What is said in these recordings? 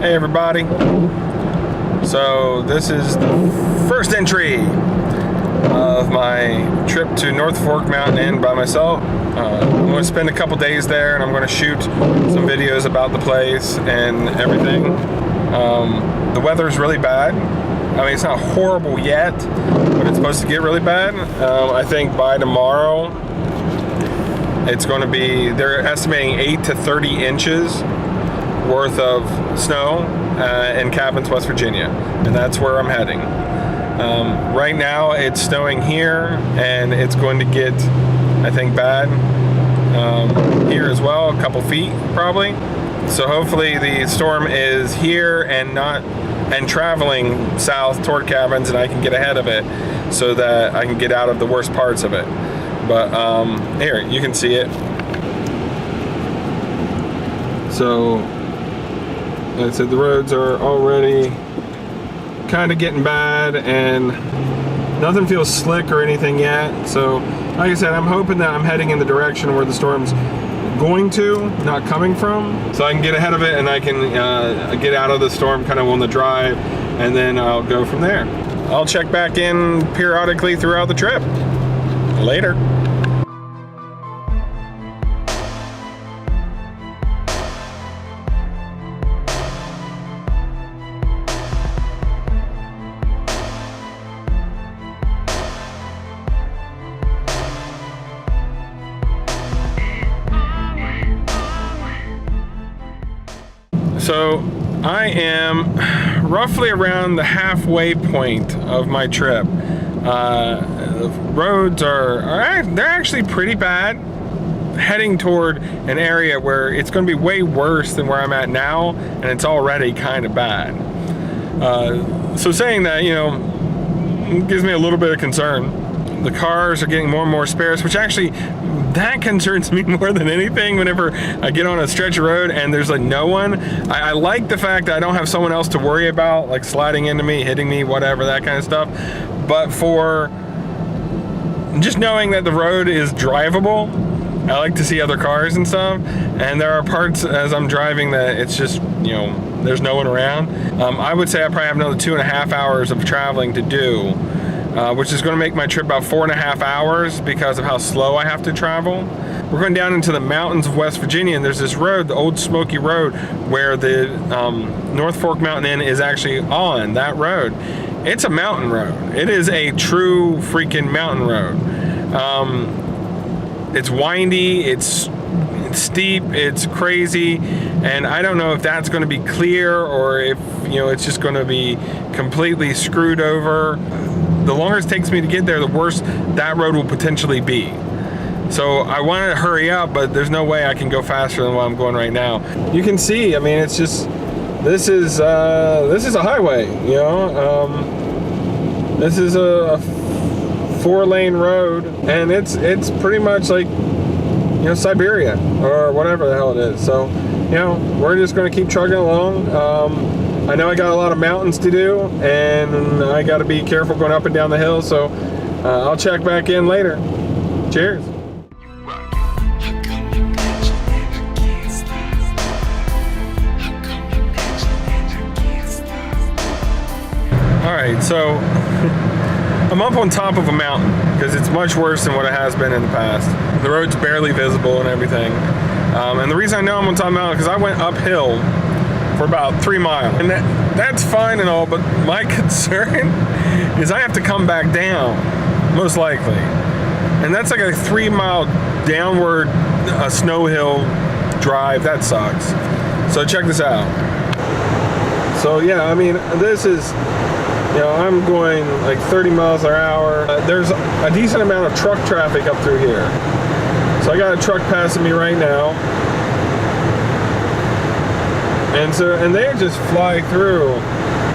Hey everybody. So this is the first entry of my trip to North Fork Mountain Inn by myself. I'm going to spend a couple days there and I'm going to shoot some videos about the place and everything. The weather is really bad. I mean, it's not horrible yet, but it's supposed to get really bad. I think by tomorrow it's going to be, they're estimating 8 to 30 inches worth of snow in Cabins, West Virginia, and that's where I'm heading. Right now it's snowing here, and it's going to get, I think, bad here as well, a couple feet probably. So hopefully the storm is here and traveling south toward Cabins, and I can get ahead of it so that I can get out of the worst parts of it. But here, you can see it. So, like I said, the roads are already kind of getting bad, and nothing feels slick or anything yet. So, like I said, I'm hoping that I'm heading in the direction where the storm's going to, not coming from, so I can get ahead of it and I can get out of the storm kind of on the drive, and then I'll go from there. I'll check back in periodically throughout the trip. Later. So I am roughly around the halfway point of my trip. The roads they're actually pretty bad, heading toward an area where it's going to be way worse than where I'm at now, and it's already kind of bad. So saying that, you know, gives me a little bit of concern. The cars are getting more and more sparse, which actually, that concerns me more than anything whenever I get on a stretch of road and there's like no one. I like the fact that I don't have someone else to worry about, like sliding into me, hitting me, whatever, that kind of stuff. But for just knowing that the road is drivable, I like to see other cars and stuff. And there are parts as I'm driving that it's just, you know, there's no one around. I would say I probably have another 2.5 hours of traveling to do. Which is going to make my trip about 4.5 hours because of how slow I have to travel. We're going down into the mountains of West Virginia, and there's this road, the Old Smoky Road, where the North Fork Mountain Inn is actually on that road. It's a mountain road. It is a true freaking mountain road. It's windy, it's steep, it's crazy, and I don't know if that's going to be clear or if, you know, it's just going to be completely screwed over. The longer it takes me to get there, the worse that road will potentially be. So I want to hurry up, but there's no way I can go faster than what I'm going right now. You can see, I mean, it's just, this is a highway, you know. This is a 4-lane road, and it's pretty much like, you know, Siberia or whatever the hell it is. So, you know, we're just going to keep chugging along. I know I got a lot of mountains to do, and I got to be careful going up and down the hill, so I'll check back in later. Cheers. Alright, so I'm up on top of a mountain because it's much worse than what it has been in the past. The road's barely visible and everything. And the reason I know I'm on top of the mountain is because I went uphill for about 3 miles, and that's fine and all, but my concern is I have to come back down, most likely, and that's like a 3-mile downward snow hill drive. That sucks. So check this out. So yeah, I mean, this is, you know, I'm going like 30 miles an hour. There's a decent amount of truck traffic up through here, so I got a truck passing me right now. And they just fly through,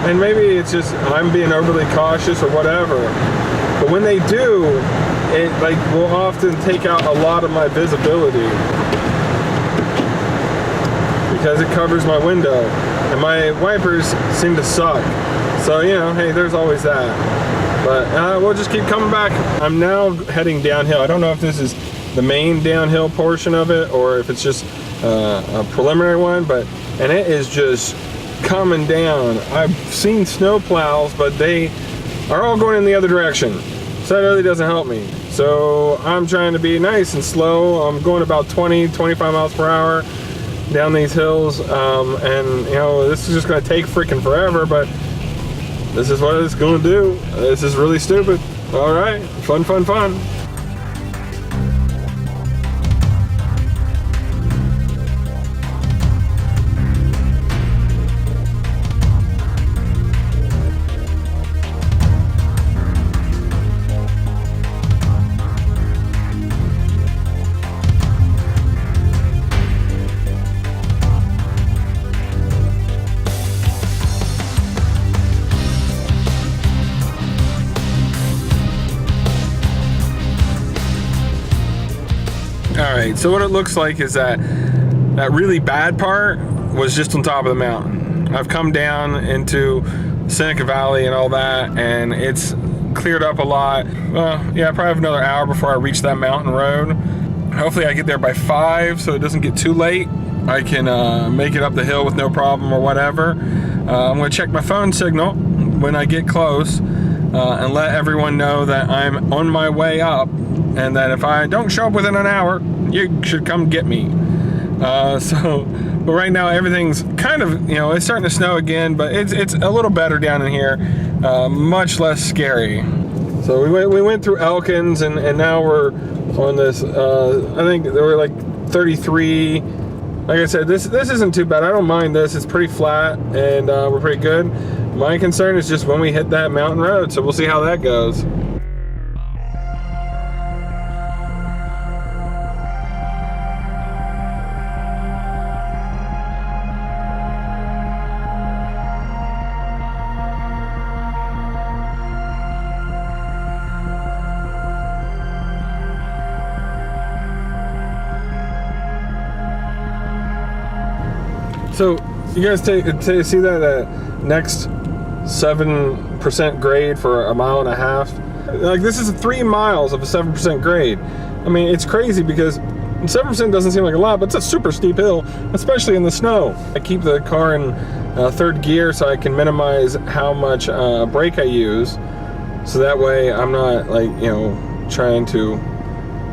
and maybe it's just I'm being overly cautious or whatever, but when they do, it like will often take out a lot of my visibility because it covers my window, and my wipers seem to suck. So, you know, hey, there's always that. But we'll just keep coming back. I'm now heading downhill. I don't know if this is the main downhill portion of it or if it's just a preliminary one, and it is just coming down. I've seen snow plows, but they are all going in the other direction. So that really doesn't help me. So I'm trying to be nice and slow. I'm going about 20, 25 miles per hour down these hills. And you know, this is just gonna take freaking forever, but this is what it's gonna do. This is really stupid. All right, fun, fun, fun. Alright, so what it looks like is that really bad part was just on top of the mountain. I've come down into Seneca Valley and all that, and it's cleared up a lot. Well, yeah, I probably have another hour before I reach that mountain road. Hopefully I get there by 5 so it doesn't get too late. I can make it up the hill with no problem or whatever. I'm going to check my phone signal when I get close and let everyone know that I'm on my way up, and that if I don't show up within an hour, you should come get me. But right now everything's kind of, you know, it's starting to snow again, but it's a little better down in here, much less scary. So we went through Elkins, and now we're on this, I think there were like 33. Like I said, this isn't too bad. I don't mind this. It's pretty flat, and we're pretty good. My concern is just when we hit that mountain road, so we'll see how that goes. So you guys see that next 7% grade for a mile and a half? Like, this is 3 miles of a 7% grade. I mean, it's crazy because 7% doesn't seem like a lot, but it's a super steep hill, especially in the snow. I keep the car in third gear so I can minimize how much brake I use, so that way I'm not, like, you know, trying to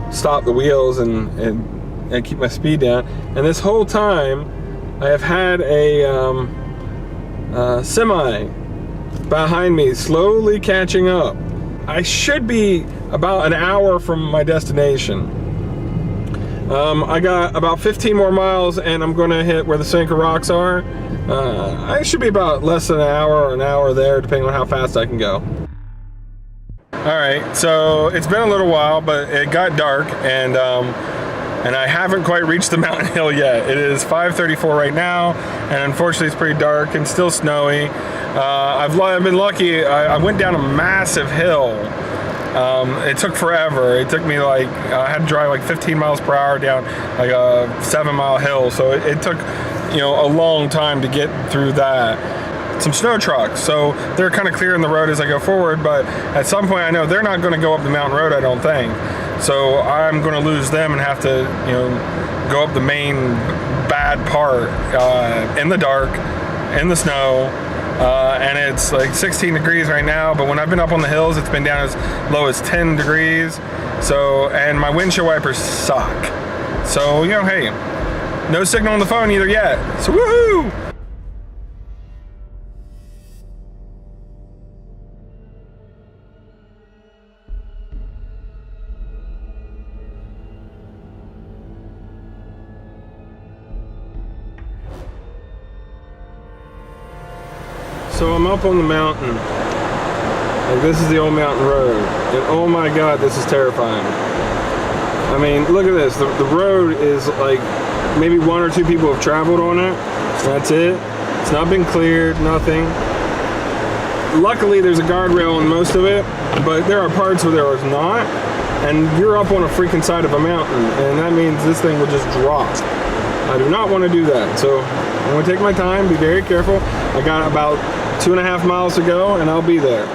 stop the wheels and keep my speed down. And this whole time I have had a semi behind me slowly catching up. I should be about an hour from my destination. I got about 15 more miles and I'm gonna hit where the Seneca rocks are. I should be about less than an hour or an hour there, depending on how fast I can go. Alright, so it's been a little while, but it got dark, and I haven't quite reached the mountain hill yet. It is 5:34 right now, and unfortunately it's pretty dark and still snowy. I've been lucky. I went down a massive hill. It took forever. It took me like, I had to drive like 15 miles per hour down like a 7-mile hill, so it took, you know, a long time to get through that. Some snow trucks, so they're kind of clearing the road as I go forward, but at some point I know they're not going to go up the mountain road, I don't think. So I'm going to lose them and have to, you know, go up the main bad part in the dark, in the snow, and it's like 16 degrees right now, but when I've been up on the hills it's been down as low as 10 degrees. So, and my windshield wipers suck. So, you know, hey, no signal on the phone either yet. So woohoo! So I'm up on the mountain. Like, this is the old mountain road. And oh my God, this is terrifying. I mean, look at this. The road is like, maybe 1 or 2 people have traveled on it. That's it. It's not been cleared, nothing. Luckily, there's a guardrail on most of it, but there are parts where there is not. And you're up on a freaking side of a mountain, and that means this thing will just drop. I do not want to do that. So I'm going to take my time, be very careful. I got about 2.5 miles to go, and I'll be there.